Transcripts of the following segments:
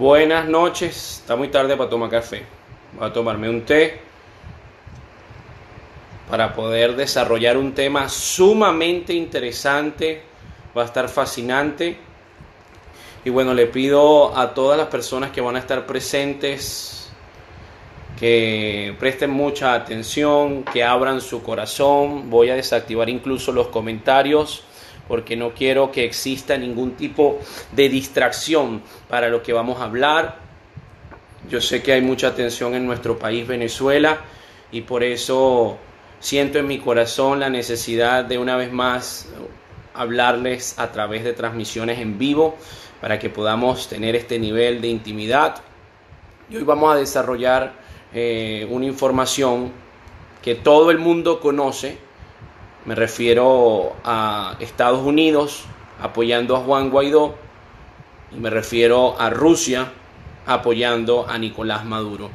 Buenas noches, está muy tarde para tomar café. Voy a tomarme un té para poder desarrollar un tema sumamente interesante, va a estar fascinante. Y bueno, le pido a todas las personas que van a estar presentes que presten mucha atención, que abran su corazón. Voy a desactivar incluso los comentarios porque no quiero que exista ningún tipo de distracción para lo que vamos a hablar. Yo sé que hay mucha tensión en nuestro país, Venezuela, y por eso siento en mi corazón la necesidad de una vez más hablarles a través de transmisiones en vivo para que podamos tener este nivel de intimidad. Y hoy vamos a desarrollar una información que todo el mundo conoce. Me refiero a Estados Unidos apoyando a Juan Guaidó y me refiero a Rusia apoyando a Nicolás Maduro.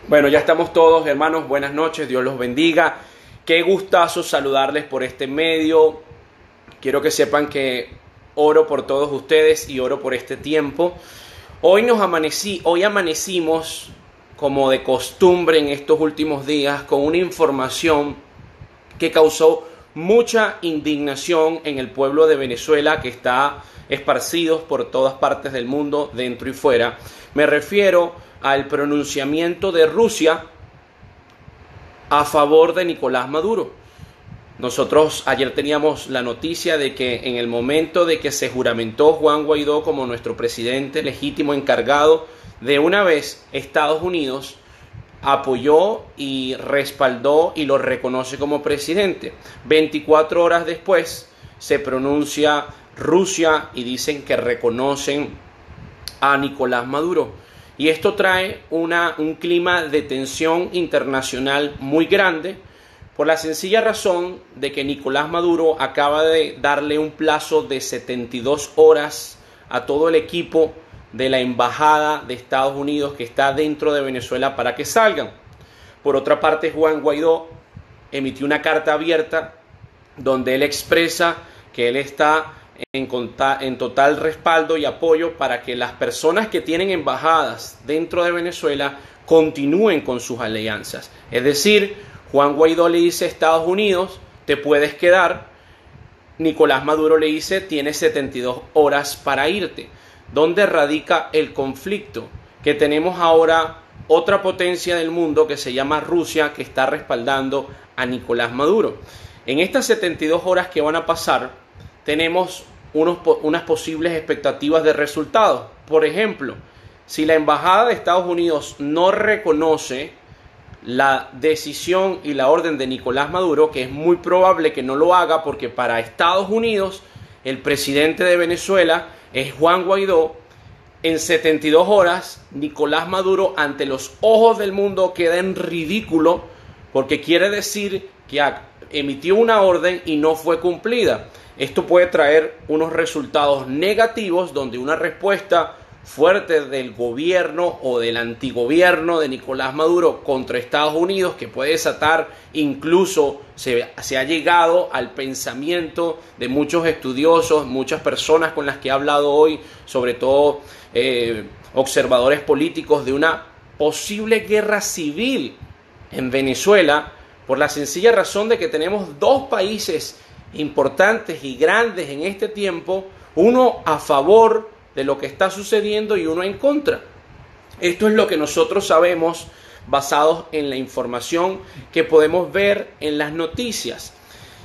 Bueno, ya estamos todos, hermanos. Buenas noches, Dios los bendiga. Qué gustazo saludarles por este medio. Quiero que sepan que oro por todos ustedes y oro por este tiempo. Hoy amanecimos como de costumbre en estos últimos días con una información que causó mucha indignación en el pueblo de Venezuela, que está esparcidos por todas partes del mundo, dentro y fuera. Me refiero al pronunciamiento de Rusia a favor de Nicolás Maduro. Nosotros ayer teníamos la noticia de que en el momento de que se juramentó Juan Guaidó como nuestro presidente legítimo encargado, de una vez Estados Unidos apoyó y respaldó y lo reconoce como presidente. 24 horas después se pronuncia Rusia y dicen que reconocen a Nicolás Maduro. Y esto trae un clima de tensión internacional muy grande, por la sencilla razón de que Nicolás Maduro acaba de darle un plazo de 72 horas a todo el equipo de la embajada de Estados Unidos que está dentro de Venezuela para que salgan. Por otra parte, Juan Guaidó emitió una carta abierta donde él expresa que él está en total respaldo y apoyo para que las personas que tienen embajadas dentro de Venezuela continúen con sus alianzas. Es decir, Juan Guaidó le dice a Estados Unidos, te puedes quedar. Nicolás Maduro le dice, tienes 72 horas para irte. ¿Dónde radica el conflicto? Que tenemos ahora otra potencia del mundo que se llama Rusia, que está respaldando a Nicolás Maduro. En estas 72 horas que van a pasar, tenemos unas posibles expectativas de resultados. Por ejemplo, si la embajada de Estados Unidos no reconoce la decisión y la orden de Nicolás Maduro, que es muy probable que no lo haga porque para Estados Unidos el presidente de Venezuela es Juan Guaidó, en 72 horas Nicolás Maduro ante los ojos del mundo queda en ridículo porque quiere decir que emitió una orden y no fue cumplida. Esto puede traer unos resultados negativos donde una respuesta fuerte del gobierno o del antigobierno de Nicolás Maduro contra Estados Unidos, que puede desatar, incluso se ha llegado al pensamiento de muchos estudiosos, muchas personas con las que he hablado hoy, sobre todo observadores políticos, de una posible guerra civil en Venezuela, por la sencilla razón de que tenemos dos países importantes y grandes en este tiempo, uno a favor de lo que está sucediendo y uno en contra. Esto es lo que nosotros sabemos basados en la información que podemos ver en las noticias.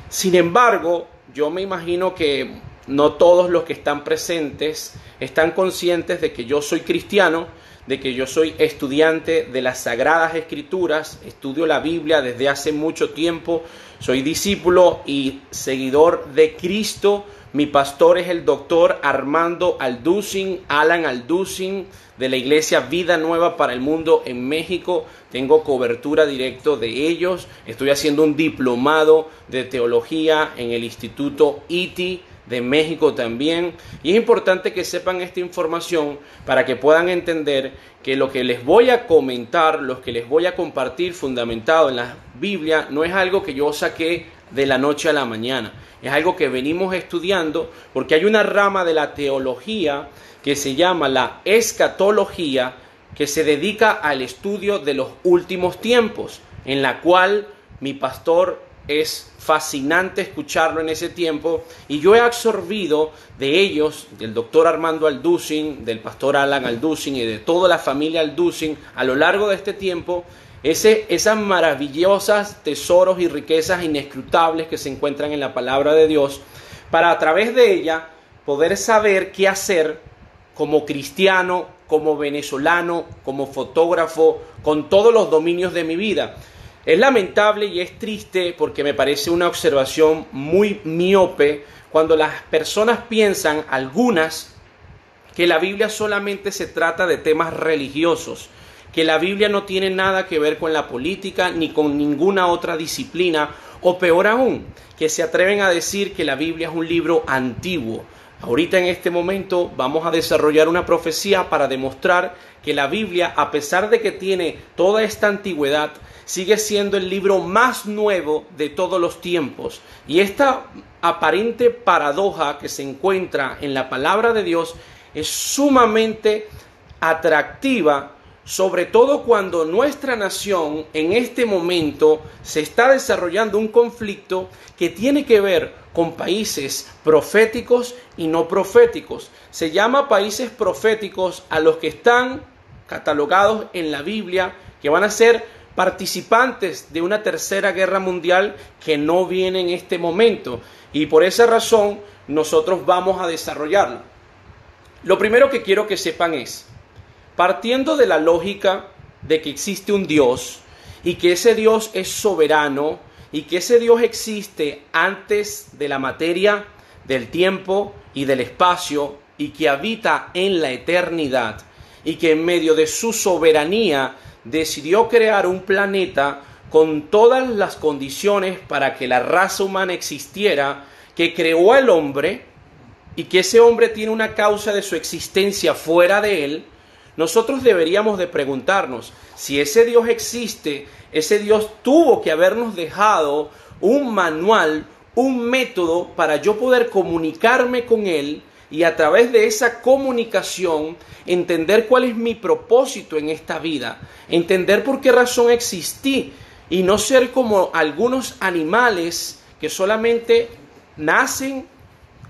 Sin embargo, yo me imagino que no todos los que están presentes están conscientes de que yo soy cristiano, de que yo soy estudiante de las Sagradas Escrituras, estudio la Biblia desde hace mucho tiempo, soy discípulo y seguidor de Cristo. Mi pastor es el doctor Armando Alducin, Alan Alducin, de la Iglesia Vida Nueva para el Mundo en México. Tengo cobertura directa de ellos. Estoy haciendo un diplomado de teología en el Instituto ITI de México también. Y es importante que sepan esta información para que puedan entender que lo que les voy a comentar, lo que les voy a compartir fundamentado en la Biblia, no es algo que yo saqué de la noche a la mañana. Es algo que venimos estudiando porque hay una rama de la teología que se llama la escatología, que se dedica al estudio de los últimos tiempos, en la cual mi pastor es fascinante escucharlo en ese tiempo, y yo he absorbido de ellos, del doctor Armando Alducin, del pastor Alan Alducin y de toda la familia Alducin a lo largo de este tiempo, esas maravillosas tesoros y riquezas inescrutables que se encuentran en la palabra de Dios, para a través de ella poder saber qué hacer como cristiano, como venezolano, como fotógrafo, con todos los dominios de mi vida. Es lamentable y es triste porque me parece una observación muy miope cuando las personas piensan, algunas, que la Biblia solamente se trata de temas religiosos, que la Biblia no tiene nada que ver con la política ni con ninguna otra disciplina, o peor aún, que se atreven a decir que la Biblia es un libro antiguo. Ahorita en este momento vamos a desarrollar una profecía para demostrar que la Biblia, a pesar de que tiene toda esta antigüedad, sigue siendo el libro más nuevo de todos los tiempos. Y esta aparente paradoja que se encuentra en la palabra de Dios es sumamente atractiva, sobre todo cuando nuestra nación en este momento se está desarrollando un conflicto que tiene que ver con países proféticos y no proféticos. Se llama países proféticos a los que están catalogados en la Biblia, que van a ser participantes de una tercera guerra mundial que no viene en este momento. Y por esa razón nosotros vamos a desarrollarlo. Lo primero que quiero que sepan es, partiendo de la lógica de que existe un Dios y que ese Dios es soberano y que ese Dios existe antes de la materia, del tiempo y del espacio, y que habita en la eternidad, y que en medio de su soberanía decidió crear un planeta con todas las condiciones para que la raza humana existiera, que creó al hombre y que ese hombre tiene una causa de su existencia fuera de él. Nosotros deberíamos de preguntarnos, si ese Dios existe, ese Dios tuvo que habernos dejado un manual, un método para yo poder comunicarme con Él y a través de esa comunicación entender cuál es mi propósito en esta vida, entender por qué razón existí y no ser como algunos animales que solamente nacen,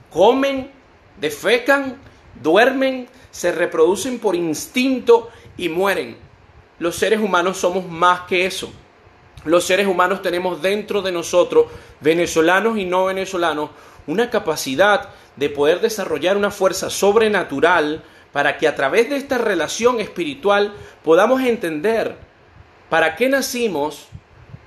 comen, defecan, duermen, se reproducen por instinto y mueren. Los seres humanos somos más que eso. Los seres humanos tenemos dentro de nosotros, venezolanos y no venezolanos, una capacidad de poder desarrollar una fuerza sobrenatural para que a través de esta relación espiritual podamos entender para qué nacimos,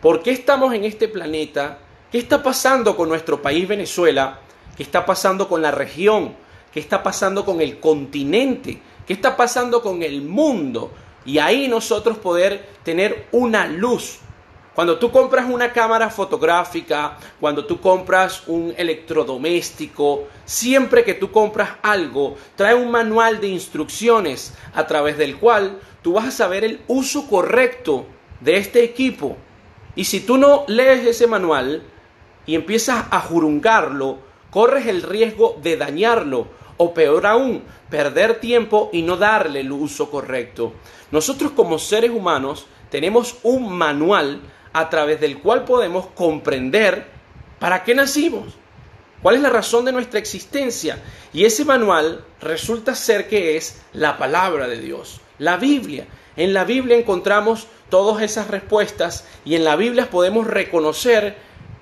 por qué estamos en este planeta, qué está pasando con nuestro país Venezuela, qué está pasando con la región, qué está pasando con el continente, qué está pasando con el mundo. Y ahí nosotros poder tener una luz. Cuando tú compras una cámara fotográfica, cuando tú compras un electrodoméstico, siempre que tú compras algo, trae un manual de instrucciones a través del cual tú vas a saber el uso correcto de este equipo. Y si tú no lees ese manual y empiezas a jurungarlo, corres el riesgo de dañarlo o peor aún, perder tiempo y no darle el uso correcto. Nosotros como seres humanos tenemos un manual a través del cual podemos comprender para qué nacimos, cuál es la razón de nuestra existencia. Y ese manual resulta ser que es la palabra de Dios, la Biblia. En la Biblia encontramos todas esas respuestas y en la Biblia podemos reconocer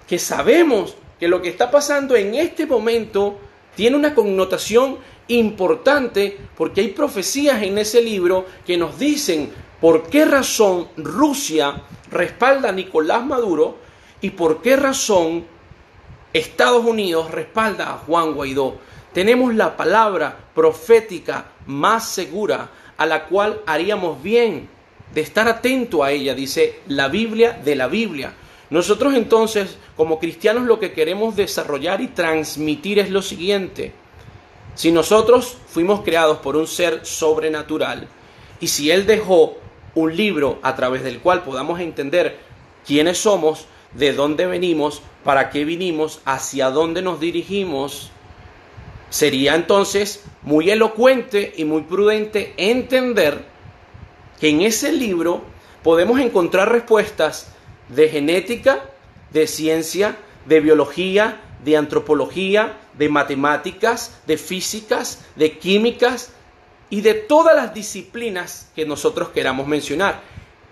que sabemos que lo que está pasando en este momento tiene una connotación importante porque hay profecías en ese libro que nos dicen por qué razón Rusia respalda a Nicolás Maduro y por qué razón Estados Unidos respalda a Juan Guaidó. Tenemos la palabra profética más segura a la cual haríamos bien de estar atento a ella, dice la Biblia de la Biblia. Nosotros entonces, como cristianos, lo que queremos desarrollar y transmitir es lo siguiente. Si nosotros fuimos creados por un ser sobrenatural y si Él dejó un libro a través del cual podamos entender quiénes somos, de dónde venimos, para qué vinimos, hacia dónde nos dirigimos, sería entonces muy elocuente y muy prudente entender que en ese libro podemos encontrar respuestas de genética, de ciencia, de biología, de antropología, de matemáticas, de físicas, de químicas y de todas las disciplinas que nosotros queramos mencionar,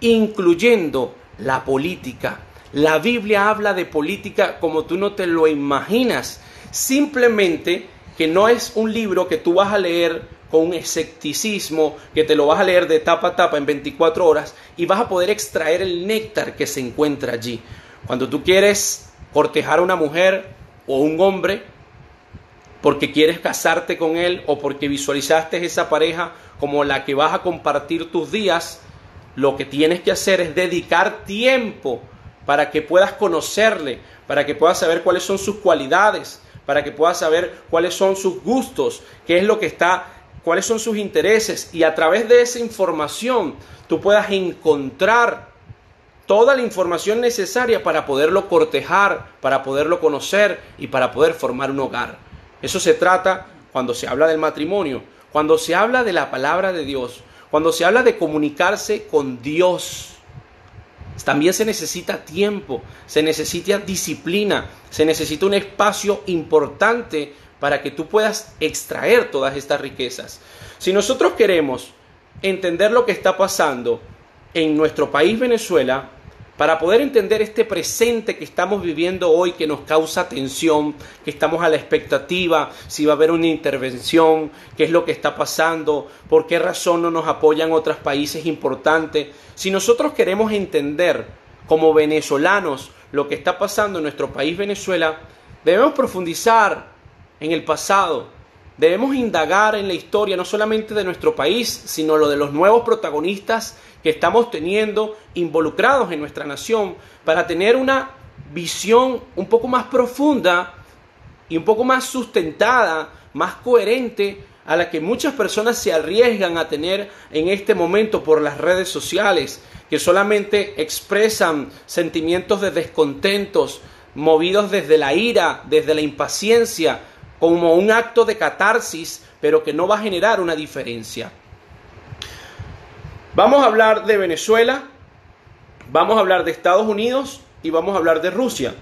incluyendo la política. La Biblia habla de política como tú no te lo imaginas. Simplemente que no es un libro que tú vas a leer con un escepticismo, que te lo vas a leer de tapa a tapa en 24 horas y vas a poder extraer el néctar que se encuentra allí. Cuando tú quieres cortejar a una mujer o un hombre porque quieres casarte con él o porque visualizaste esa pareja como la que vas a compartir tus días, lo que tienes que hacer es dedicar tiempo para que puedas conocerle, para que puedas saber cuáles son sus cualidades, para que puedas saber cuáles son sus gustos, qué es lo que cuáles son sus intereses, y a través de esa información tú puedas encontrar toda la información necesaria para poderlo cortejar, para poderlo conocer y para poder formar un hogar. Eso se trata cuando se habla del matrimonio, cuando se habla de la palabra de Dios, cuando se habla de comunicarse con Dios. También se necesita tiempo, se necesita disciplina, se necesita un espacio importante para que tú puedas extraer todas estas riquezas. Si nosotros queremos entender lo que está pasando en nuestro país Venezuela, para poder entender este presente que estamos viviendo hoy, que nos causa tensión, que estamos a la expectativa, si va a haber una intervención, qué es lo que está pasando, por qué razón no nos apoyan otros países importantes. Si nosotros queremos entender como venezolanos lo que está pasando en nuestro país Venezuela, debemos profundizar en el pasado. Debemos indagar en la historia no solamente de nuestro país, sino lo de los nuevos protagonistas que estamos teniendo involucrados en nuestra nación, para tener una visión un poco más profunda y un poco más sustentada, más coherente a la que muchas personas se arriesgan a tener en este momento por las redes sociales, que solamente expresan sentimientos de descontentos, movidos desde la ira, desde la impaciencia, como un acto de catarsis, pero que no va a generar una diferencia. Vamos a hablar de Venezuela, vamos a hablar de Estados Unidos y vamos a hablar de Rusia.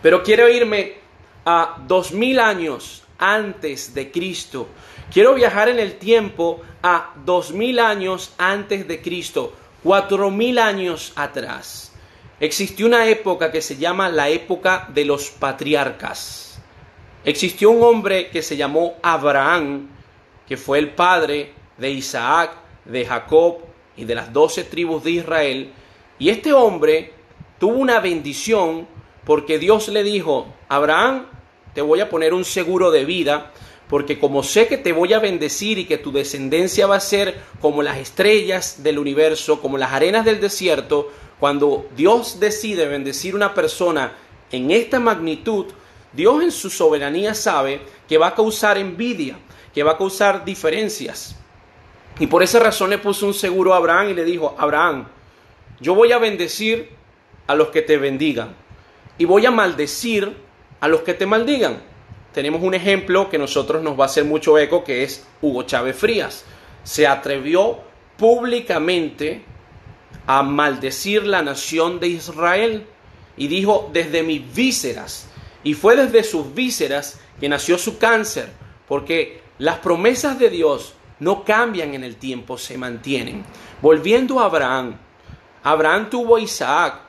Pero quiero irme a 2000 años antes de Cristo. Quiero viajar en el tiempo a 2000 años antes de Cristo, 4000 años atrás. Existió una época que se llama la época de los patriarcas. Existió un hombre que se llamó Abraham, que fue el padre de Isaac, de Jacob y de las 12 tribus de Israel. Y este hombre tuvo una bendición porque Dios le dijo: Abraham, te voy a poner un seguro de vida, porque como sé que te voy a bendecir y que tu descendencia va a ser como las estrellas del universo, como las arenas del desierto, cuando Dios decide bendecir a una persona en esta magnitud, Dios en su soberanía sabe que va a causar envidia, que va a causar diferencias. Y por esa razón le puso un seguro a Abraham y le dijo: Abraham, yo voy a bendecir a los que te bendigan y voy a maldecir a los que te maldigan. Tenemos un ejemplo que a nosotros nos va a hacer mucho eco, que es Hugo Chávez Frías. Se atrevió públicamente a maldecir la nación de Israel y dijo: desde mis vísceras. Y fue desde sus vísceras que nació su cáncer, porque las promesas de Dios no cambian en el tiempo, se mantienen. Volviendo a Abraham, Abraham tuvo a Isaac,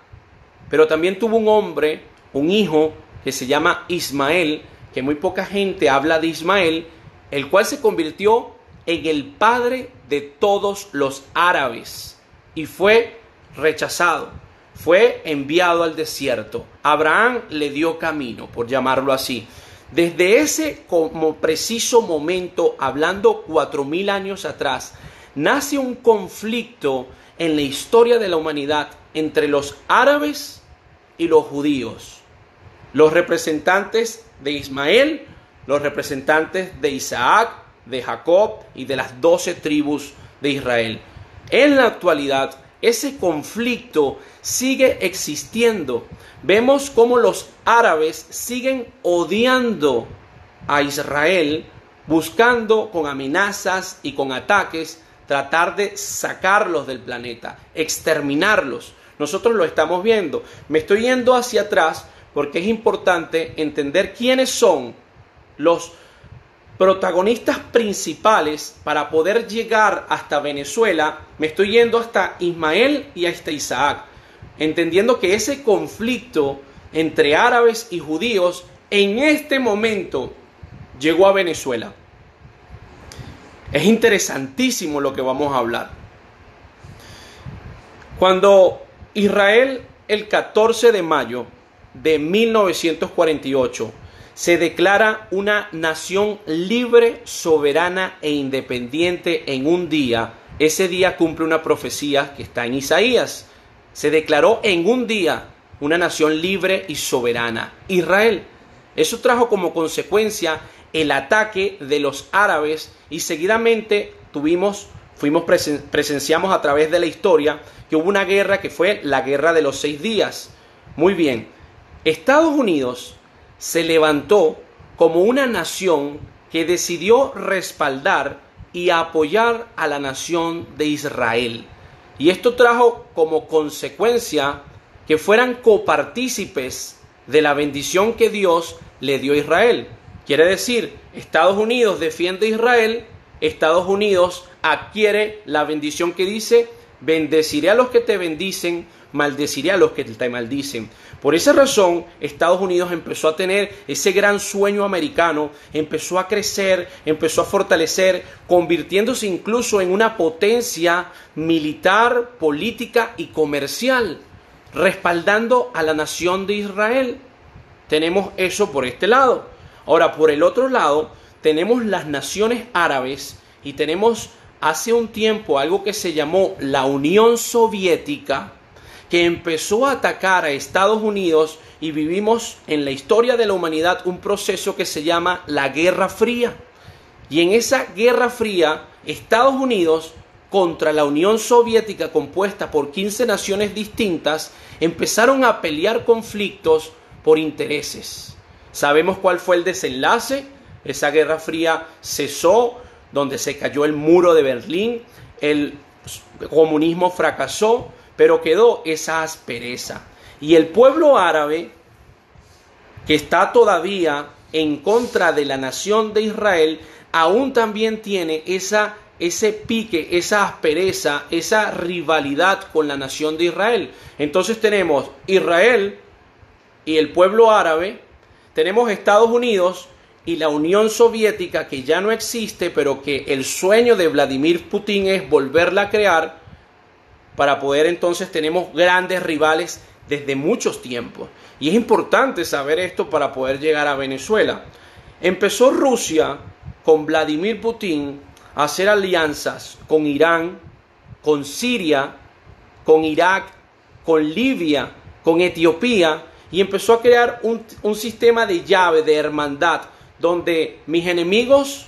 pero también tuvo un hombre, un hijo, que se llama Ismael, que muy poca gente habla de Ismael, el cual se convirtió en el padre de todos los árabes y fue rechazado, fue enviado al desierto. Abraham le dio camino, por llamarlo así. Desde ese como preciso momento, hablando 4000 años atrás, nace un conflicto en la historia de la humanidad entre los árabes y los judíos, los representantes de Ismael, los representantes de Isaac, de Jacob y de las 12 tribus de Israel. En la actualidad, ese conflicto sigue existiendo. Vemos cómo los árabes siguen odiando a Israel, buscando con amenazas y con ataques tratar de sacarlos del planeta, exterminarlos. Nosotros lo estamos viendo. Me estoy yendo hacia atrás porque es importante entender quiénes son los protagonistas principales para poder llegar hasta Venezuela. Me estoy yendo hasta Ismael y hasta Isaac, entendiendo que ese conflicto entre árabes y judíos en este momento llegó a Venezuela. Es interesantísimo lo que vamos a hablar. Cuando Israel, el 14 de mayo de 1948, se declara una nación libre, soberana e independiente en un día, ese día cumple una profecía que está en Isaías. Se declaró en un día una nación libre y soberana, Israel. Eso trajo como consecuencia el ataque de los árabes y seguidamente presenciamos a través de la historia que hubo una guerra que fue la Guerra de los 6 días. Muy bien, Estados Unidos se levantó como una nación que decidió respaldar y apoyar a la nación de Israel. Y esto trajo como consecuencia que fueran copartícipes de la bendición que Dios le dio a Israel. Quiere decir, Estados Unidos defiende a Israel, Estados Unidos adquiere la bendición que dice: bendeciré a los que te bendicen, maldeciré a los que te maldicen. Por esa razón, Estados Unidos empezó a tener ese gran sueño americano, empezó a crecer, empezó a fortalecer, convirtiéndose incluso en una potencia militar, política y comercial, respaldando a la nación de Israel. Tenemos eso por este lado. Ahora, por el otro lado, tenemos las naciones árabes y tenemos hace un tiempo algo que se llamó la Unión Soviética, que empezó a atacar a Estados Unidos, y vivimos en la historia de la humanidad un proceso que se llama la Guerra Fría. Y en esa Guerra Fría, Estados Unidos contra la Unión Soviética, compuesta por 15 naciones distintas, empezaron a pelear conflictos por intereses. ¿Sabemos cuál fue el desenlace? Esa Guerra Fría cesó, donde se cayó el muro de Berlín, el comunismo fracasó, pero quedó esa aspereza. Y el pueblo árabe, que está todavía en contra de la nación de Israel, aún también tiene ese pique, esa aspereza, esa rivalidad con la nación de Israel. Entonces tenemos Israel y el pueblo árabe, tenemos Estados Unidos y la Unión Soviética, que ya no existe, pero que el sueño de Vladimir Putin es volverla a crear, para poder entonces tenemos grandes rivales desde muchos tiempos. Y es importante saber esto para poder llegar a Venezuela. Empezó Rusia con Vladimir Putin a hacer alianzas con Irán, con Siria, con Irak, con Libia, con Etiopía, y empezó a crear un sistema de llave, de hermandad, donde mis enemigos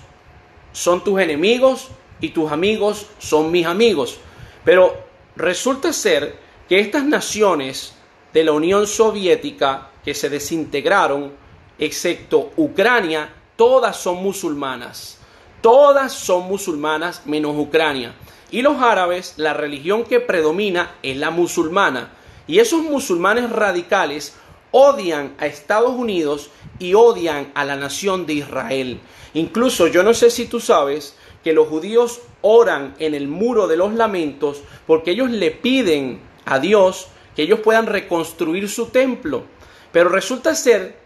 son tus enemigos y tus amigos son mis amigos. Pero resulta ser que estas naciones de la Unión Soviética que se desintegraron, excepto Ucrania, todas son musulmanas. Todas son musulmanas menos Ucrania. Y los árabes, la religión que predomina es la musulmana. Y esos musulmanes radicales odian a Estados Unidos y odian a la nación de Israel. Incluso yo no sé si tú sabes que los judíos oran en el muro de los lamentos porque ellos le piden a Dios que ellos puedan reconstruir su templo. Pero resulta ser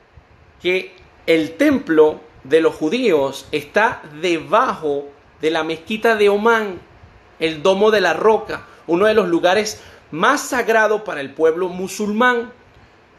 que el templo de los judíos está debajo de la mezquita de Omán, el Domo de la Roca, uno de los lugares más sagrados para el pueblo musulmán.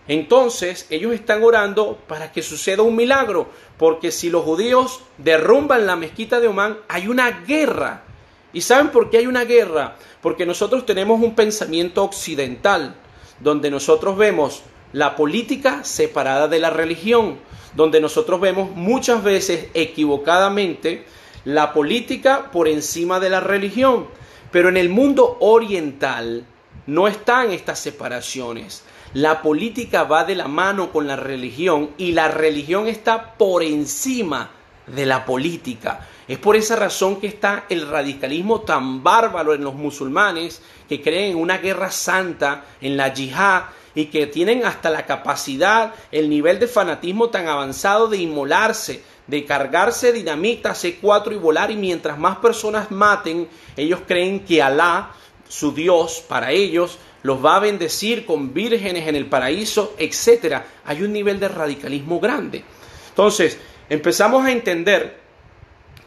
Entonces ellos están orando para que suceda un milagro, porque si los judíos derrumban la mezquita de Omán, hay una guerra. ¿Y saben por qué hay una guerra? Porque nosotros tenemos un pensamiento occidental, donde nosotros vemos la política separada de la religión, donde nosotros vemos muchas veces equivocadamente la política por encima de la religión. Pero en el mundo oriental no están estas separaciones. La política va de la mano con la religión y la religión está por encima de la política. Es por esa razón que está el radicalismo tan bárbaro en los musulmanes, que creen en una guerra santa, en la yihad, y que tienen hasta la capacidad, el nivel de fanatismo tan avanzado de inmolarse, de cargarse dinamita C4 y volar, y mientras más personas maten, ellos creen que Alá, su Dios, para ellos, los va a bendecir con vírgenes en el paraíso, etc. Hay un nivel de radicalismo grande. Entonces, empezamos a entender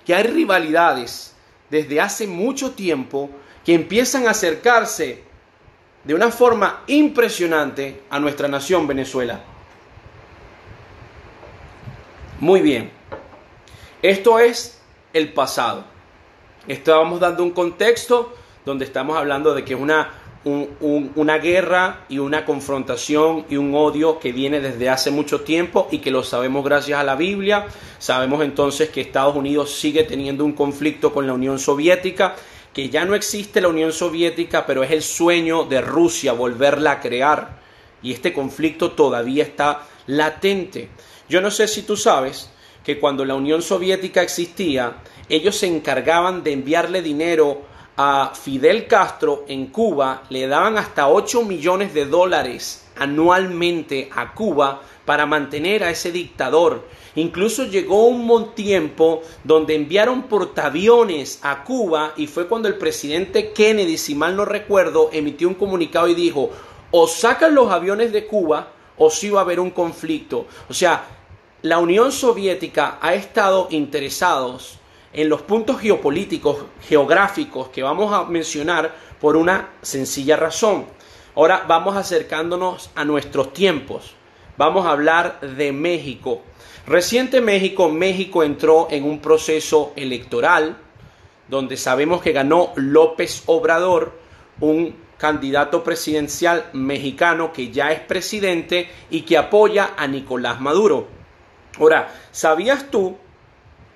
que hay rivalidades desde hace mucho tiempo que empiezan a acercarse de una forma impresionante a nuestra nación Venezuela. Muy bien, esto es el pasado. Estábamos dando un contexto donde estamos hablando de que es una guerra y una confrontación y un odio que viene desde hace mucho tiempo y que lo sabemos gracias a la Biblia. Sabemos entonces que Estados Unidos sigue teniendo un conflicto con la Unión Soviética, que ya no existe la Unión Soviética, pero es el sueño de Rusia volverla a crear, y este conflicto todavía está latente. Yo no sé si tú sabes que cuando la Unión Soviética existía, ellos se encargaban de enviarle dinero a Fidel Castro en Cuba, le daban hasta 8 millones de dólares anualmente a Cuba para mantener a ese dictador. Incluso llegó un tiempo donde enviaron portaaviones a Cuba, y fue cuando el presidente Kennedy, si mal no recuerdo, emitió un comunicado y dijo: o sacan los aviones de Cuba o sí va a haber un conflicto. O sea, la Unión Soviética ha estado interesados en los puntos geopolíticos, geográficos que vamos a mencionar por una sencilla razón. Ahora vamos acercándonos a nuestros tiempos. Vamos a hablar de México. Recientemente México entró en un proceso electoral donde sabemos que ganó López Obrador, un candidato presidencial mexicano que ya es presidente y que apoya a Nicolás Maduro. Ahora, ¿sabías tú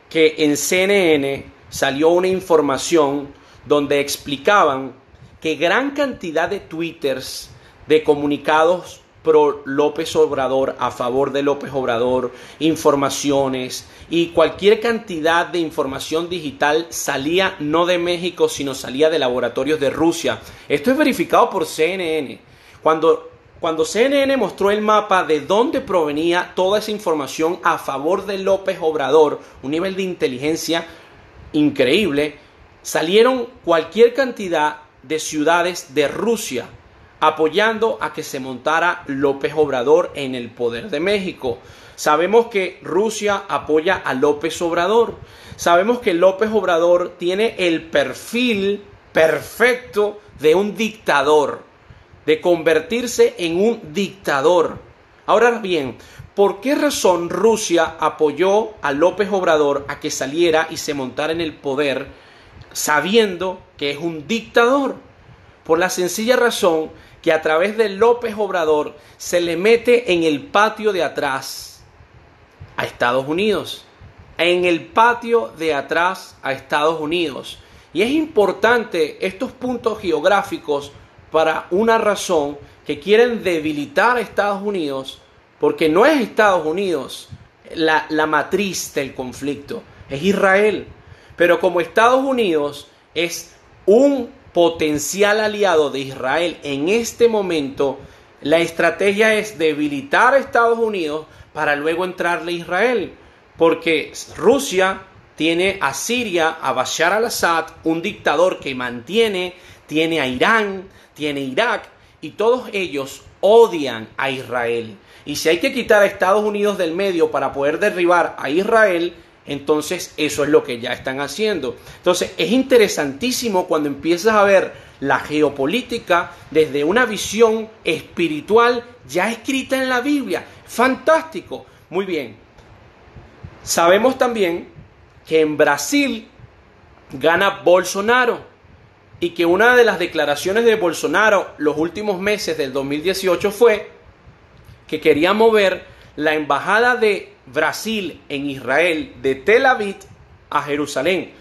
que en CNN salió una información donde explicaban que gran cantidad de twitters, de comunicados pro López Obrador, a favor de López Obrador, informaciones y cualquier cantidad de información digital salía no de México, sino salía de laboratorios de Rusia? Esto es verificado por CNN. Cuando CNN mostró el mapa de dónde provenía toda esa información a favor de López Obrador, un nivel de inteligencia increíble, salieron cualquier cantidad de ciudades de Rusia apoyando a que se montara López Obrador en el poder de México. Sabemos que Rusia apoya a López Obrador. Sabemos que López Obrador tiene el perfil perfecto de un dictador, de convertirse en un dictador. Ahora bien, ¿por qué razón Rusia apoyó a López Obrador a que saliera y se montara en el poder sabiendo que es un dictador? Por la sencilla razón que a través de López Obrador se le mete en el patio de atrás a Estados Unidos. En el patio de atrás a Estados Unidos. Y es importante estos puntos geográficos para una razón: que quieren debilitar a Estados Unidos, porque no es Estados Unidos la matriz del conflicto, es Israel. Pero como Estados Unidos es un potencial aliado de Israel en este momento, la estrategia es debilitar a Estados Unidos para luego entrarle a Israel, porque Rusia tiene a Siria, a Bashar al-Assad, un dictador que tiene a Irán, tiene Irak, y todos ellos odian a Israel. Y si hay que quitar a Estados Unidos del medio para poder derribar a Israel, entonces eso es lo que ya están haciendo. Entonces es interesantísimo cuando empiezas a ver la geopolítica desde una visión espiritual ya escrita en la Biblia. Fantástico. Muy bien. Sabemos también que en Brasil gana Bolsonaro, y que una de las declaraciones de Bolsonaro los últimos meses del 2018 fue que quería mover la embajada de Brasil en Israel de Tel Aviv a Jerusalén.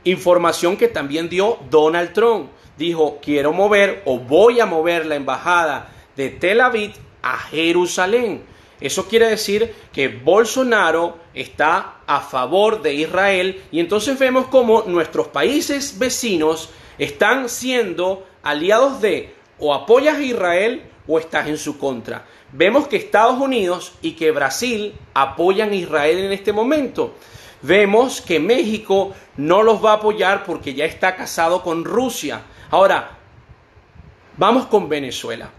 Información que también dio Donald Trump. Dijo, quiero mover o voy a mover la embajada de Tel Aviv a Jerusalén. Eso quiere decir que Bolsonaro está a favor de Israel, y entonces vemos cómo nuestros países vecinos están siendo aliados de o apoyas a Israel o estás en su contra. Vemos que Estados Unidos y que Brasil apoyan a Israel en este momento. Vemos que México no los va a apoyar porque ya está casado con Rusia. Ahora, vamos con Venezuela.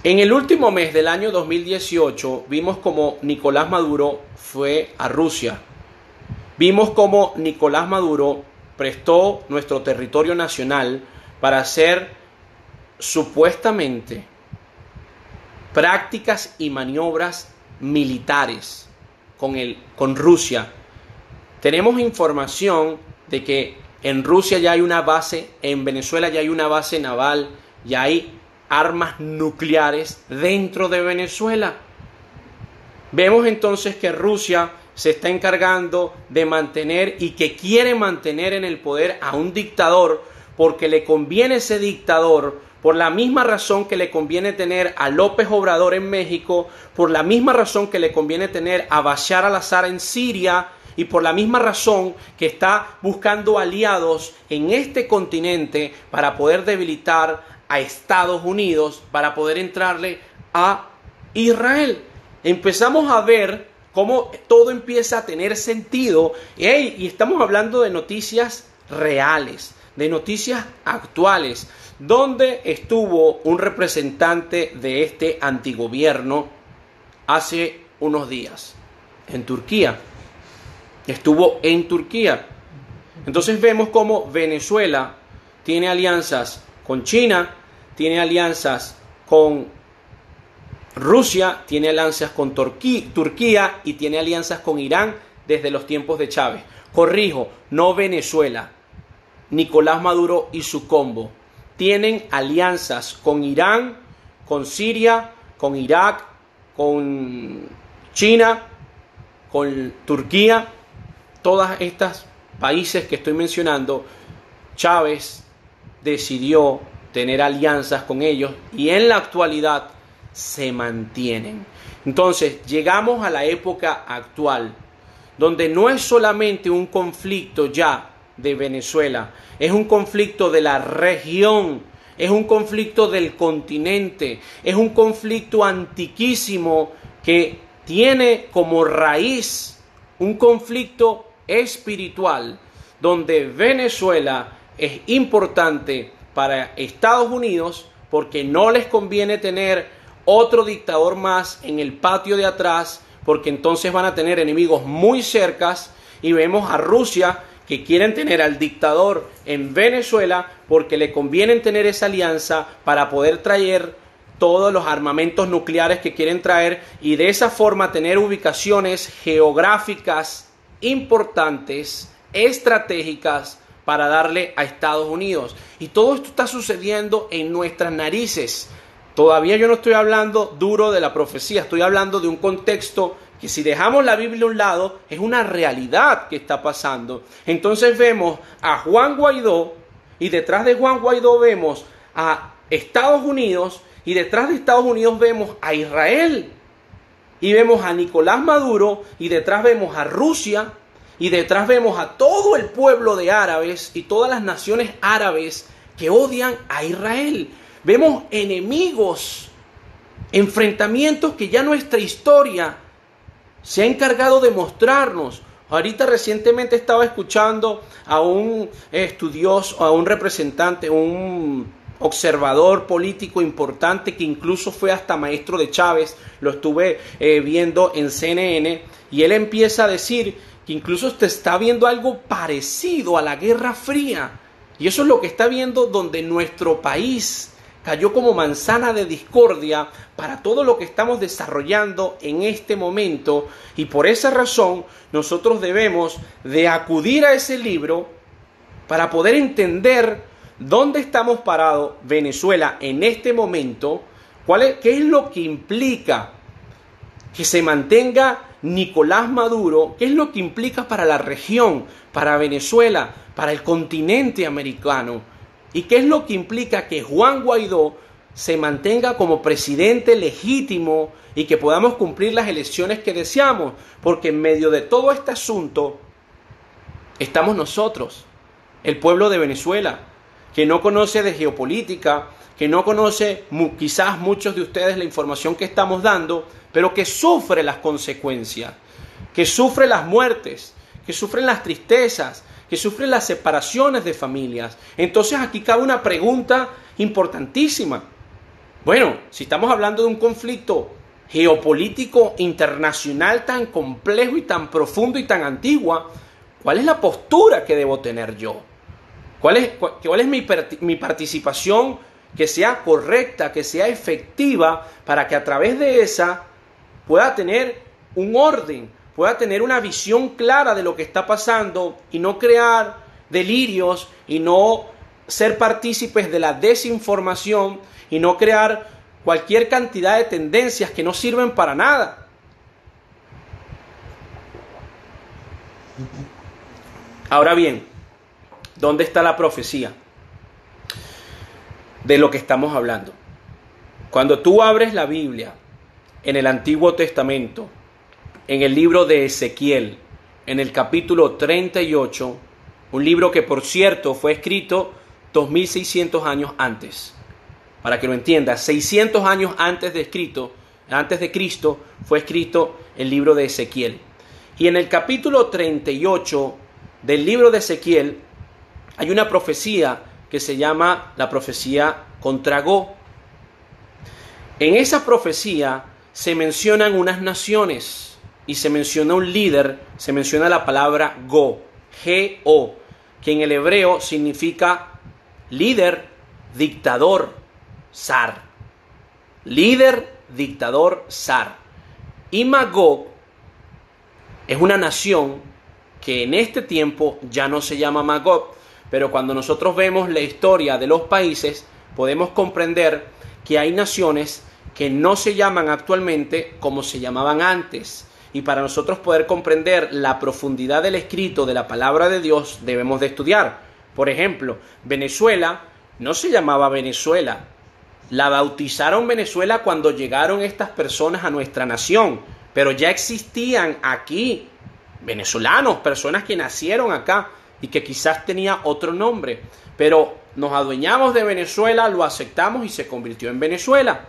En el último mes del año 2018 vimos como Nicolás Maduro fue a Rusia. Vimos como Nicolás Maduro prestó nuestro territorio nacional para hacer supuestamente prácticas y maniobras militares con Rusia. Tenemos información de que en Rusia ya hay una base, en Venezuela ya hay una base naval, ya hay armas nucleares dentro de Venezuela. Vemos entonces que Rusia se está encargando de mantener y que quiere mantener en el poder a un dictador porque le conviene ese dictador, por la misma razón que le conviene tener a López Obrador en México, por la misma razón que le conviene tener a Bashar al-Assad en Siria, y por la misma razón que está buscando aliados en este continente para poder debilitar a Estados Unidos, para poder entrarle a Israel. Empezamos a ver cómo todo empieza a tener sentido. Y estamos hablando de noticias reales, de noticias actuales, donde estuvo un representante de este antigobierno hace unos días en Turquía. Estuvo en Turquía. Entonces vemos cómo Venezuela tiene alianzas con China, tiene alianzas con Rusia, tiene alianzas con Turquía y tiene alianzas con Irán desde los tiempos de Chávez. Corrijo, no Venezuela. Nicolás Maduro y su combo tienen alianzas con Irán, con Siria, con Irak, con China, con Turquía. Todos estos países que estoy mencionando, Chávez decidió tener alianzas con ellos y en la actualidad se mantienen. Entonces llegamos a la época actual, donde no es solamente un conflicto ya de Venezuela, es un conflicto de la región, es un conflicto del continente, es un conflicto antiquísimo que tiene como raíz un conflicto espiritual, donde Venezuela es importante para Estados Unidos porque no les conviene tener otro dictador más en el patio de atrás, porque entonces van a tener enemigos muy cercas, y vemos a Rusia que quieren tener al dictador en Venezuela porque le conviene tener esa alianza para poder traer todos los armamentos nucleares que quieren traer y de esa forma tener ubicaciones geográficas importantes, estratégicas para darle a Estados Unidos. Y todo esto está sucediendo en nuestras narices. Todavía yo no estoy hablando duro de la profecía, estoy hablando de un contexto que, si dejamos la Biblia a un lado, es una realidad que está pasando. Entonces vemos a Juan Guaidó y detrás de Juan Guaidó vemos a Estados Unidos y detrás de Estados Unidos vemos a Israel. Y vemos a Nicolás Maduro y detrás vemos a Rusia y detrás vemos a todo el pueblo de árabes y todas las naciones árabes que odian a Israel. Vemos enemigos, enfrentamientos que ya nuestra historia se ha encargado de mostrarnos. Ahorita recientemente estaba escuchando a un estudioso, a un representante, un observador político importante que incluso fue hasta maestro de Chávez, lo estuve viendo en CNN, y él empieza a decir que incluso te está viendo algo parecido a la Guerra Fría, y eso es lo que está viendo, donde nuestro país cayó como manzana de discordia para todo lo que estamos desarrollando en este momento, y por esa razón nosotros debemos de acudir a ese libro para poder entender dónde estamos parados Venezuela en este momento, ¿Qué es lo que implica que se mantenga Nicolás Maduro? ¿Qué es lo que implica para la región, para Venezuela, para el continente americano? ¿Y qué es lo que implica que Juan Guaidó se mantenga como presidente legítimo y que podamos cumplir las elecciones que deseamos? Porque en medio de todo este asunto estamos nosotros, el pueblo de Venezuela, que no conoce de geopolítica, que no conoce quizás muchos de ustedes la información que estamos dando, pero que sufre las consecuencias, que sufre las muertes, que sufren las tristezas, que sufren las separaciones de familias. Entonces aquí cabe una pregunta importantísima. Bueno, si estamos hablando de un conflicto geopolítico internacional tan complejo y tan profundo y tan antiguo, ¿cuál es la postura que debo tener yo? ¿Cuál es mi participación que sea correcta, que sea efectiva, para que a través de esa pueda tener un orden, pueda tener una visión clara de lo que está pasando y no crear delirios y no ser partícipes de la desinformación y no crear cualquier cantidad de tendencias que no sirven para nada? Ahora bien, ¿dónde está la profecía de lo que estamos hablando? Cuando tú abres la Biblia en el Antiguo Testamento, en el libro de Ezequiel, en el capítulo 38, un libro que por cierto fue escrito 2600 años antes, para que lo entiendas, 600 años antes de Cristo fue escrito el libro de Ezequiel. Y en el capítulo 38 del libro de Ezequiel hay una profecía que se llama la profecía contra Gog. En esa profecía se mencionan unas naciones y se menciona un líder, se menciona la palabra Gog, G-O, que en el hebreo significa líder, dictador, zar. Líder, dictador, zar. Y Magog es una nación que en este tiempo ya no se llama Magog, pero cuando nosotros vemos la historia de los países, podemos comprender que hay naciones que no se llaman actualmente como se llamaban antes. Y para nosotros poder comprender la profundidad del escrito de la palabra de Dios, debemos de estudiar. Por ejemplo, Venezuela no se llamaba Venezuela. La bautizaron Venezuela cuando llegaron estas personas a nuestra nación, pero ya existían aquí venezolanos, personas que nacieron acá y que quizás tenía otro nombre, pero nos adueñamos de Venezuela, lo aceptamos y se convirtió en Venezuela.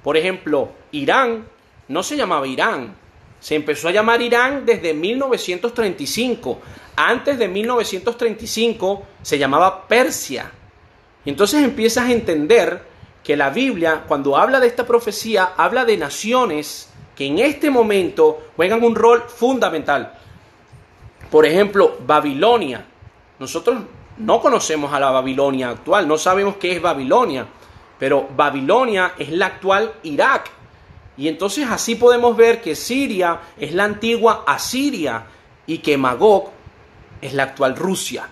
Por ejemplo, Irán no se llamaba Irán, se empezó a llamar Irán desde 1935. Antes de 1935 se llamaba Persia. Y entonces empiezas a entender que la Biblia, cuando habla de esta profecía, habla de naciones que en este momento juegan un rol fundamental. Por ejemplo, Babilonia. Nosotros no conocemos a la Babilonia actual, no sabemos qué es Babilonia, pero Babilonia es la actual Irak. Y entonces así podemos ver que Siria es la antigua Asiria y que Magog es la actual Rusia,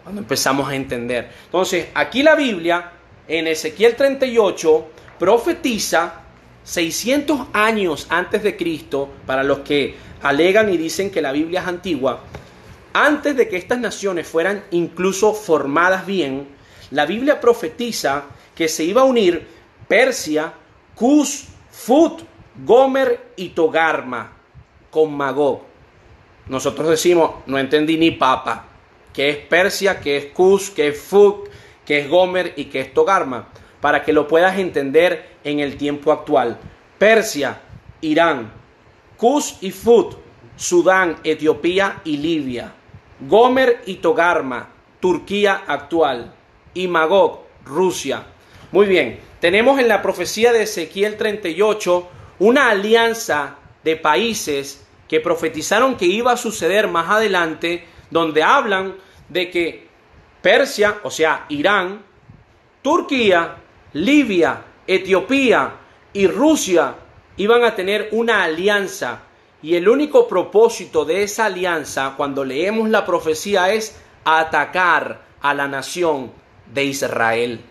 cuando empezamos a entender. Entonces, aquí la Biblia, en Ezequiel 38, profetiza 600 años antes de Cristo, para los que alegan y dicen que la Biblia es antigua. Antes de que estas naciones fueran incluso formadas bien, la Biblia profetiza que se iba a unir Persia, Cus, Fut, Gomer y Togarma con Magog. Nosotros decimos, no entendí ni papa, qué es Persia, qué es Cus, qué es Fut, qué es Gomer y qué es Togarma, para que lo puedas entender en el tiempo actual. Persia, Irán, Cus y Fut, Sudán, Etiopía y Libia. Gomer y Togarma, Turquía actual. Y Magog, Rusia. Muy bien, tenemos en la profecía de Ezequiel 38 una alianza de países que profetizaron que iba a suceder más adelante, donde hablan de que Persia, o sea, Irán, Turquía, Libia, Etiopía y Rusia iban a tener una alianza. Y el único propósito de esa alianza, cuando leemos la profecía, es atacar a la nación de Israel.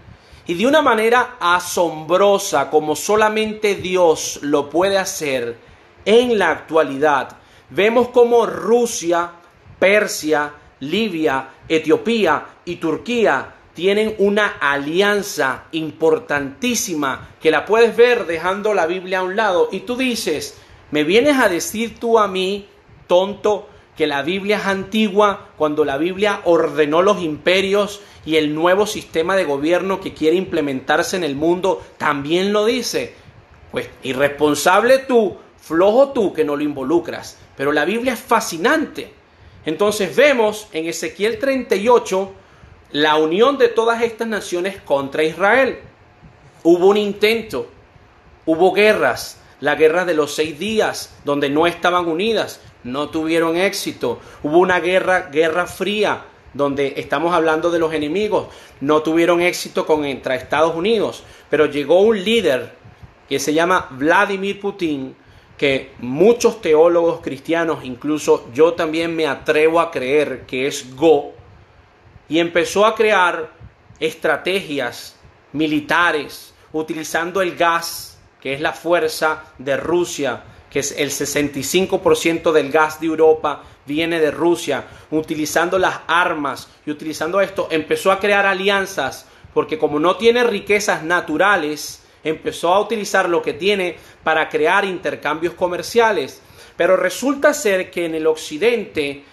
Y de una manera asombrosa, como solamente Dios lo puede hacer en la actualidad, vemos como Rusia, Persia, Libia, Etiopía y Turquía tienen una alianza importantísima que la puedes ver dejando la Biblia a un lado. Y tú dices, ¿me vienes a decir tú a mí, tonto, que la Biblia es antigua cuando la Biblia ordenó los imperios y el nuevo sistema de gobierno que quiere implementarse en el mundo también lo dice? Pues irresponsable tú, flojo tú que no lo involucras. Pero la Biblia es fascinante. Entonces vemos en Ezequiel 38 la unión de todas estas naciones contra Israel. Hubo un intento, hubo guerras, la guerra de los 6 días, donde no estaban unidas, no tuvieron éxito. Hubo una guerra fría, donde estamos hablando de los enemigos, no tuvieron éxito contra Estados Unidos. Pero llegó un líder que se llama Vladimir Putin, que muchos teólogos cristianos, incluso yo también me atrevo a creer que es Go, y empezó a crear estrategias militares utilizando el gas, que es la fuerza de Rusia, que es el 65% del gas de Europa viene de Rusia, utilizando las armas y utilizando esto, empezó a crear alianzas, porque como no tiene riquezas naturales, empezó a utilizar lo que tiene para crear intercambios comerciales. Pero resulta ser que en el occidente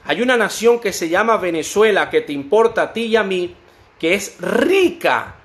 hay una nación que se llama Venezuela, que te importa a ti y a mí, que es rica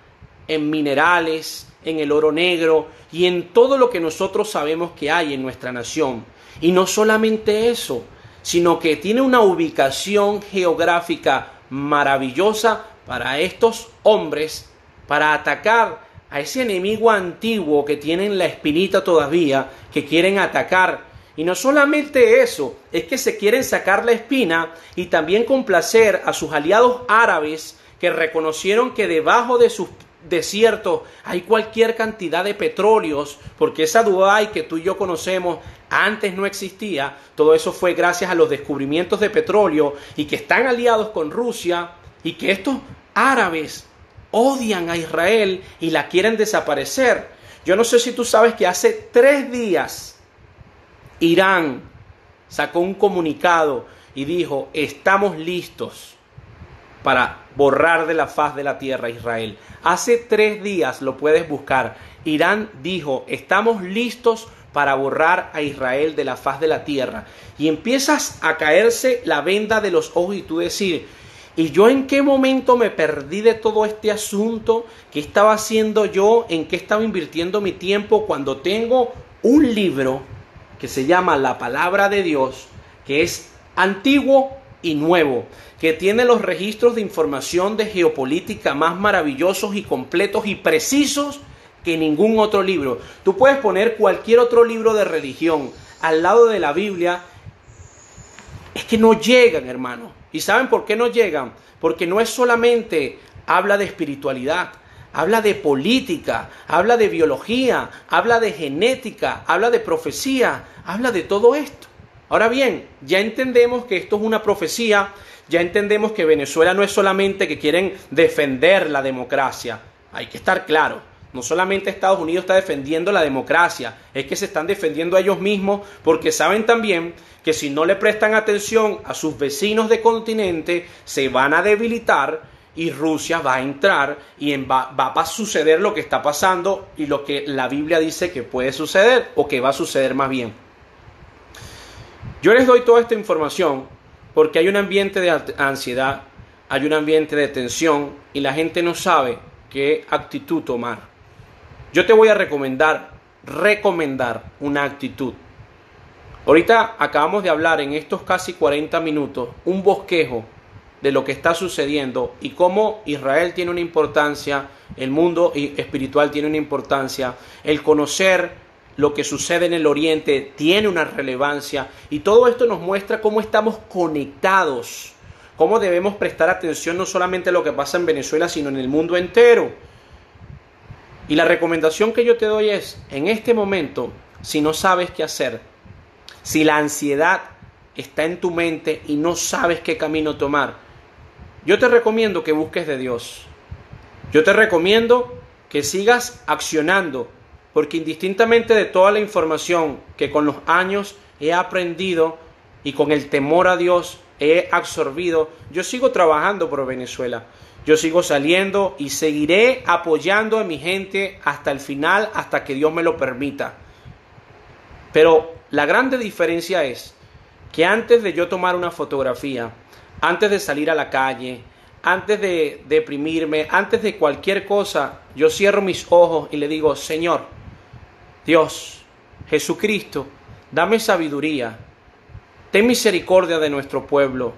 en minerales, en el oro negro y en todo lo que nosotros sabemos que hay en nuestra nación. Y no solamente eso, sino que tiene una ubicación geográfica maravillosa para estos hombres, para atacar a ese enemigo antiguo que tienen la espinita todavía, que quieren atacar. Y no solamente eso, es que se quieren sacar la espina y también complacer a sus aliados árabes, que reconocieron que debajo de sus desiertos hay cualquier cantidad de petróleos, porque esa Dubái que tú y yo conocemos antes no existía. Todo eso fue gracias a los descubrimientos de petróleo, y que están aliados con Rusia, y que estos árabes odian a Israel y la quieren desaparecer. Yo no sé si tú sabes que hace 3 días Irán sacó un comunicado y dijo: estamos listos para borrar de la faz de la tierra a Israel. Hace 3 días, lo puedes buscar. Irán dijo: estamos listos para borrar a Israel de la faz de la tierra. Y empiezas a caerse la venda de los ojos y tú decir: ¿y yo en qué momento me perdí de todo este asunto? ¿Qué estaba haciendo yo? ¿En qué estaba invirtiendo mi tiempo cuando tengo un libro que se llama La Palabra de Dios, que es antiguo y nuevo, que tiene los registros de información de geopolítica más maravillosos y completos y precisos que ningún otro libro? Tú puedes poner cualquier otro libro de religión al lado de la Biblia, es que no llegan, hermano. ¿Y saben por qué no llegan? Porque no es solamente habla de espiritualidad, habla de política, habla de biología, habla de genética, habla de profecía, habla de todo esto. Ahora bien, ya entendemos que esto es una profecía, ya entendemos que Venezuela no es solamente que quieren defender la democracia. Hay que estar claro, no solamente Estados Unidos está defendiendo la democracia, es que se están defendiendo a ellos mismos, porque saben también que si no le prestan atención a sus vecinos de continente, se van a debilitar y Rusia va a entrar y va a suceder lo que está pasando y lo que la Biblia dice que puede suceder, o que va a suceder más bien. Yo les doy toda esta información porque hay un ambiente de ansiedad, hay un ambiente de tensión y la gente no sabe qué actitud tomar. Yo te voy a recomendar una actitud. Ahorita acabamos de hablar en estos casi 40 minutos un bosquejo de lo que está sucediendo y cómo Israel tiene una importancia, el mundo espiritual tiene una importancia, el conocer lo que sucede en el Oriente tiene una relevancia, y todo esto nos muestra cómo estamos conectados, cómo debemos prestar atención no solamente a lo que pasa en Venezuela, sino en el mundo entero. Y la recomendación que yo te doy es, en este momento, si no sabes qué hacer, si la ansiedad está en tu mente y no sabes qué camino tomar, yo te recomiendo que busques de Dios. Yo te recomiendo que sigas accionando, porque indistintamente de toda la información que con los años he aprendido y con el temor a Dios he absorbido, yo sigo trabajando por Venezuela. Yo sigo saliendo y seguiré apoyando a mi gente hasta el final, hasta que Dios me lo permita. Pero la grande diferencia es que antes de yo tomar una fotografía, antes de salir a la calle, antes de deprimirme, antes de cualquier cosa, yo cierro mis ojos y le digo: Señor, Dios, Jesucristo, dame sabiduría, ten misericordia de nuestro pueblo.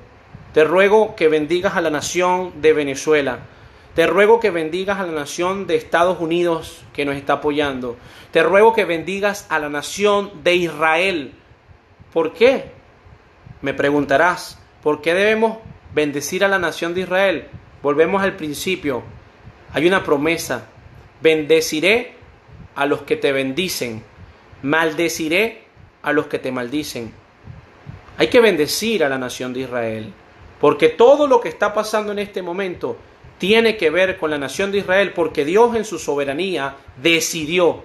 Te ruego que bendigas a la nación de Venezuela. Te ruego que bendigas a la nación de Estados Unidos que nos está apoyando. Te ruego que bendigas a la nación de Israel. ¿Por qué? Me preguntarás, ¿por qué debemos bendecir a la nación de Israel? Volvemos al principio. Hay una promesa: bendeciré a los que te bendicen, maldeciré a los que te maldicen. Hay que bendecir a la nación de Israel, porque todo lo que está pasando en este momento tiene que ver con la nación de Israel, porque Dios en su soberanía decidió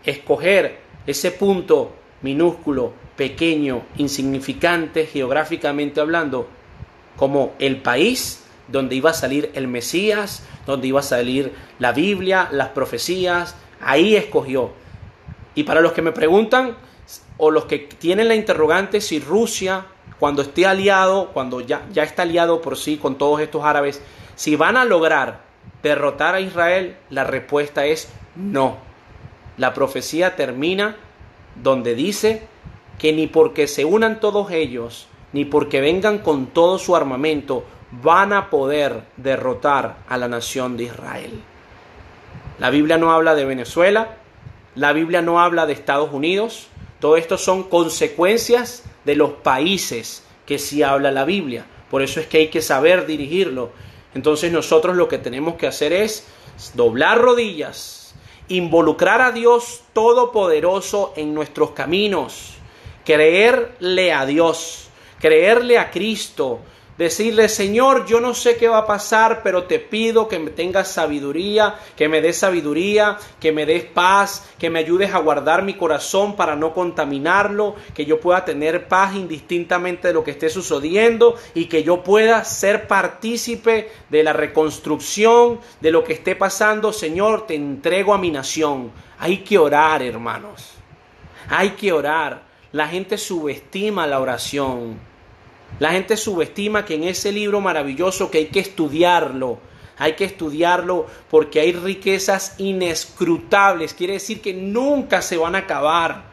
escoger ese punto minúsculo, pequeño, insignificante geográficamente hablando, como el país donde iba a salir el Mesías, donde iba a salir la Biblia, las profecías. Ahí escogió. Y para los que me preguntan, o los que tienen la interrogante, si Rusia, cuando esté aliado, cuando ya está aliado por sí con todos estos árabes, si van a lograr derrotar a Israel, la respuesta es no. La profecía termina donde dice que ni porque se unan todos ellos, ni porque vengan con todo su armamento, van a poder derrotar a la nación de Israel. La Biblia no habla de Venezuela, la Biblia no habla de Estados Unidos. Todo esto son consecuencias de los países que sí habla la Biblia. Por eso es que hay que saber dirigirlo. Entonces nosotros lo que tenemos que hacer es doblar rodillas, involucrar a Dios Todopoderoso en nuestros caminos, creerle a Dios, creerle a Cristo, decirle: Señor, yo no sé qué va a pasar, pero te pido que me tengas sabiduría, que me des sabiduría, que me des paz, que me ayudes a guardar mi corazón para no contaminarlo, que yo pueda tener paz indistintamente de lo que esté sucediendo y que yo pueda ser partícipe de la reconstrucción de lo que esté pasando. Señor, te entrego a mi nación. Hay que orar, hermanos. Hay que orar. La gente subestima la oración. La gente subestima que en ese libro maravilloso, que hay que estudiarlo porque hay riquezas inescrutables, quiere decir que nunca se van a acabar,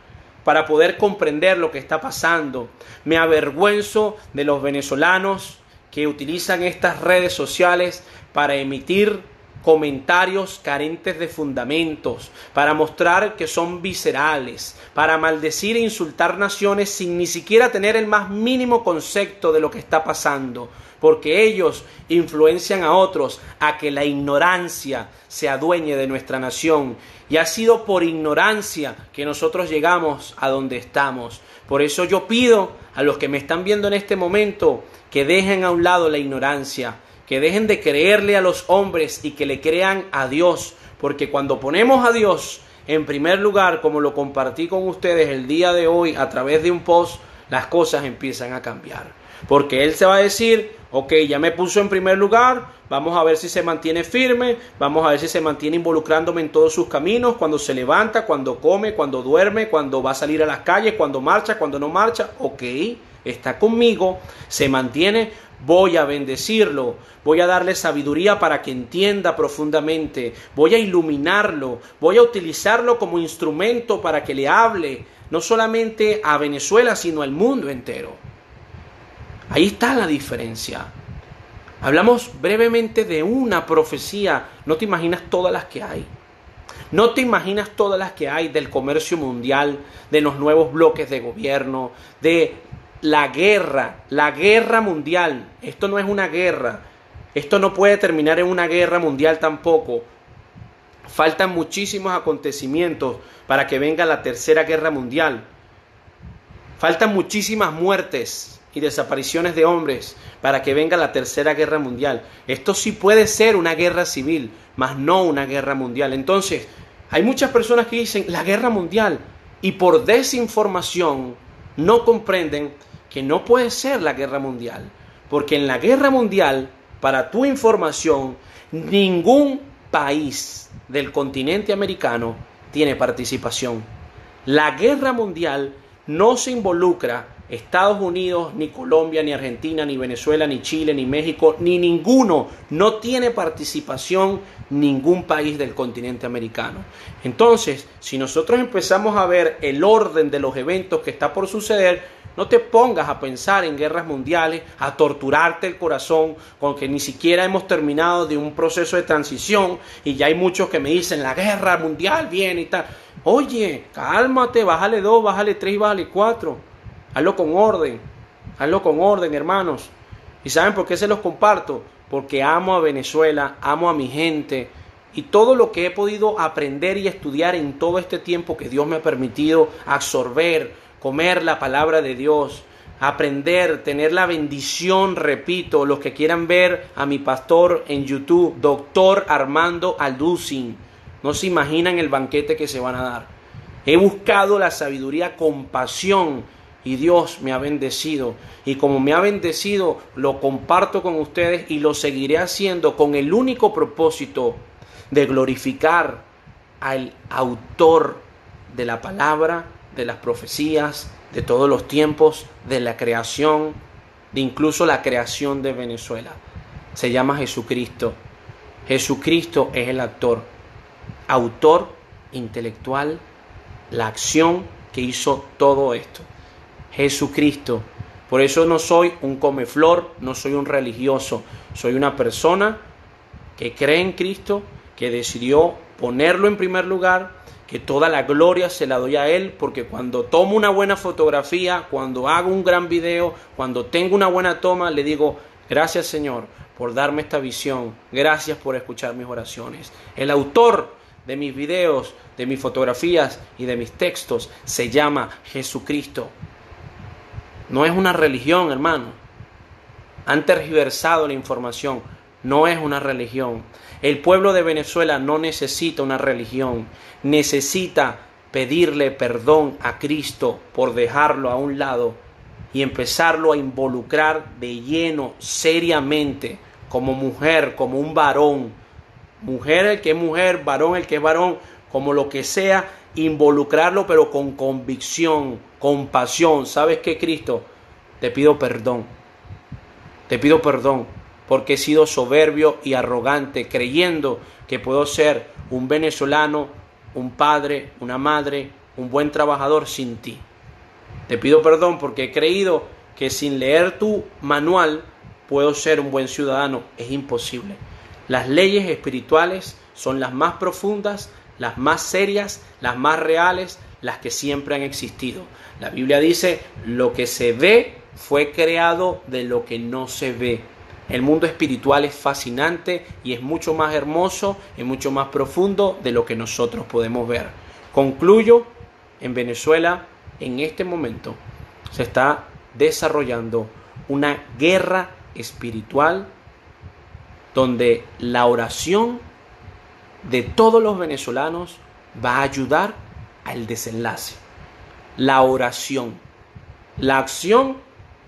para poder comprender lo que está pasando. Me avergüenzo de los venezolanos que utilizan estas redes sociales para emitir comentarios carentes de fundamentos, para mostrar que son viscerales, para maldecir e insultar naciones sin ni siquiera tener el más mínimo concepto de lo que está pasando, porque ellos influencian a otros a que la ignorancia se adueñe de nuestra nación, y ha sido por ignorancia que nosotros llegamos a donde estamos. Por eso yo pido a los que me están viendo en este momento que dejen a un lado la ignorancia, que dejen de creerle a los hombres y que le crean a Dios, porque cuando ponemos a Dios en primer lugar, como lo compartí con ustedes el día de hoy a través de un post, las cosas empiezan a cambiar, porque Él se va a decir: ok, ya me puso en primer lugar, vamos a ver si se mantiene firme, vamos a ver si se mantiene involucrándome en todos sus caminos, cuando se levanta, cuando come, cuando duerme, cuando va a salir a las calles, cuando marcha, cuando no marcha. Ok, está conmigo, se mantiene. Voy a bendecirlo, voy a darle sabiduría para que entienda profundamente, voy a iluminarlo, voy a utilizarlo como instrumento para que le hable, no solamente a Venezuela, sino al mundo entero. Ahí está la diferencia. Hablamos brevemente de una profecía, no te imaginas todas las que hay. No te imaginas todas las que hay del comercio mundial, de los nuevos bloques de gobierno, de la guerra mundial. Esto no es una guerra. Esto no puede terminar en una guerra mundial tampoco. Faltan muchísimos acontecimientos para que venga la tercera guerra mundial. Faltan muchísimas muertes y desapariciones de hombres para que venga la tercera guerra mundial. Esto sí puede ser una guerra civil, mas no una guerra mundial. Entonces, hay muchas personas que dicen la guerra mundial y por desinformación no comprenden que no puede ser la guerra mundial. Porque en la guerra mundial, para tu información, ningún país del continente americano tiene participación. La guerra mundial no se involucra Estados Unidos, ni Colombia, ni Argentina, ni Venezuela, ni Chile, ni México, ni ninguno. No tiene participación ningún país del continente americano. Entonces, si nosotros empezamos a ver el orden de los eventos que está por suceder, no te pongas a pensar en guerras mundiales, a torturarte el corazón, con que ni siquiera hemos terminado de un proceso de transición y ya hay muchos que me dicen la guerra mundial viene y tal. Oye, cálmate, bájale 2, bájale 3 y bájale 4. Hazlo con orden, hermanos. ¿Y saben por qué se los comparto? Porque amo a Venezuela, amo a mi gente y todo lo que he podido aprender y estudiar en todo este tiempo que Dios me ha permitido absorber, comer la palabra de Dios, aprender, tener la bendición, repito, los que quieran ver a mi pastor en YouTube, Doctor Armando Alducin, no se imaginan el banquete que se van a dar. He buscado la sabiduría con pasión y Dios me ha bendecido. Y como me ha bendecido, lo comparto con ustedes y lo seguiré haciendo con el único propósito de glorificar al autor de la palabra, de las profecías, de todos los tiempos, de la creación, de incluso la creación de Venezuela. Se llama Jesucristo. Jesucristo es el autor intelectual, la acción que hizo todo esto. Jesucristo. Por eso no soy un comeflor, no soy un religioso, soy una persona que cree en Cristo, que decidió ponerlo en primer lugar, que toda la gloria se la doy a Él, porque cuando tomo una buena fotografía, cuando hago un gran video, cuando tengo una buena toma, le digo, gracias Señor por darme esta visión, gracias por escuchar mis oraciones. El autor de mis videos, de mis fotografías y de mis textos se llama Jesucristo. No es una religión, hermano. Han tergiversado la información. No es una religión. El pueblo de Venezuela no necesita una religión. Necesita pedirle perdón a Cristo por dejarlo a un lado y empezarlo a involucrar de lleno, seriamente, como mujer, como un varón. Mujer el que es mujer, varón el que es varón, como lo que sea, involucrarlo pero con convicción, con pasión. ¿Sabes qué, Cristo? Te pido perdón porque he sido soberbio y arrogante creyendo que puedo ser un venezolano, un padre, una madre, un buen trabajador sin ti. Te pido perdón porque he creído que sin leer tu manual puedo ser un buen ciudadano. Es imposible. Las leyes espirituales son las más profundas, las más serias, las más reales, las que siempre han existido. La Biblia dice, lo que se ve fue creado de lo que no se ve. El mundo espiritual es fascinante y es mucho más hermoso y mucho más profundo de lo que nosotros podemos ver. Concluyo, en Venezuela, en este momento, se está desarrollando una guerra espiritual donde la oración de todos los venezolanos va a ayudar al desenlace. La oración, la acción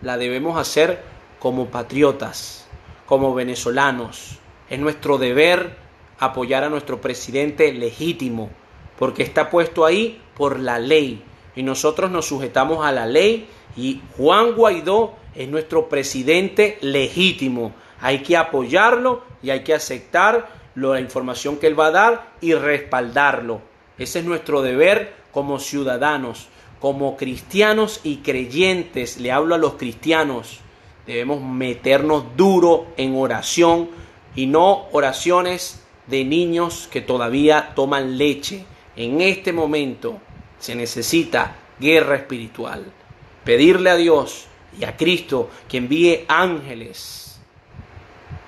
la debemos hacer como patriotas, como venezolanos. Es nuestro deber apoyar a nuestro presidente legítimo, porque está puesto ahí por la ley y nosotros nos sujetamos a la ley y Juan Guaidó es nuestro presidente legítimo. Hay que apoyarlo y hay que aceptar la información que él va a dar y respaldarlo. Ese es nuestro deber como ciudadanos, como cristianos y creyentes. Le hablo a los cristianos. Debemos meternos duro en oración y no oraciones de niños que todavía toman leche. En este momento se necesita guerra espiritual. Pedirle a Dios y a Cristo que envíe ángeles,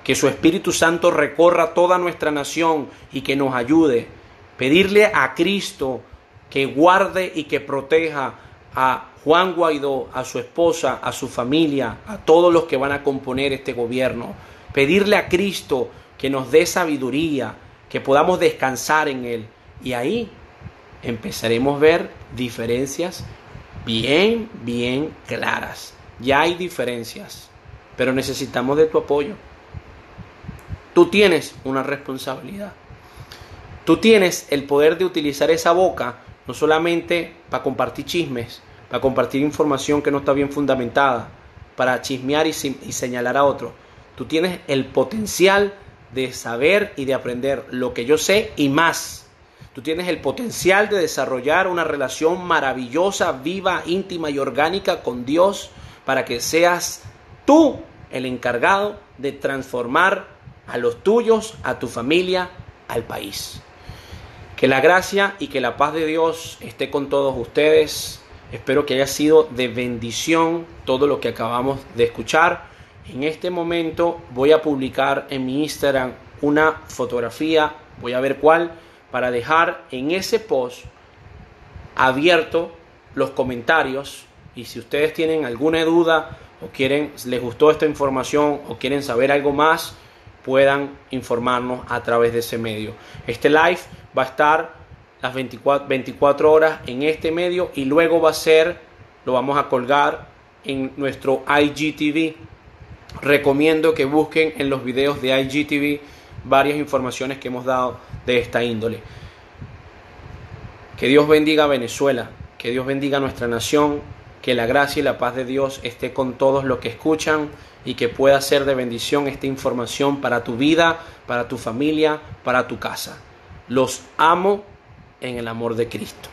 que su Espíritu Santo recorra toda nuestra nación y que nos ayude. Pedirle a Cristo que guarde y que proteja a Juan Guaidó, a su esposa, a su familia, a todos los que van a componer este gobierno. Pedirle a Cristo que nos dé sabiduría, que podamos descansar en Él. Y ahí empezaremos a ver diferencias bien claras. Ya hay diferencias, pero necesitamos de tu apoyo. Tú tienes una responsabilidad. Tú tienes el poder de utilizar esa boca no solamente para compartir chismes, para compartir información que no está bien fundamentada, para chismear y señalar a otro. Tú tienes el potencial de saber y de aprender lo que yo sé y más. Tú tienes el potencial de desarrollar una relación maravillosa, viva, íntima y orgánica con Dios para que seas tú el encargado de transformar a los tuyos, a tu familia, al país. Que la gracia y que la paz de Dios esté con todos ustedes. Espero que haya sido de bendición todo lo que acabamos de escuchar. En este momento voy a publicar en mi Instagram una fotografía, voy a ver cuál, para dejar en ese post abierto los comentarios. Y si ustedes tienen alguna duda o les gustó esta información o quieren saber algo más, puedan informarnos a través de ese medio. Este live va a estar las 24 horas en este medio y luego lo vamos a colgar en nuestro IGTV. Recomiendo que busquen en los videos de IGTV varias informaciones que hemos dado de esta índole. Que Dios bendiga a Venezuela, que Dios bendiga a nuestra nación, que la gracia y la paz de Dios esté con todos los que escuchan y que pueda ser de bendición esta información para tu vida, para tu familia, para tu casa. Los amo en el amor de Cristo.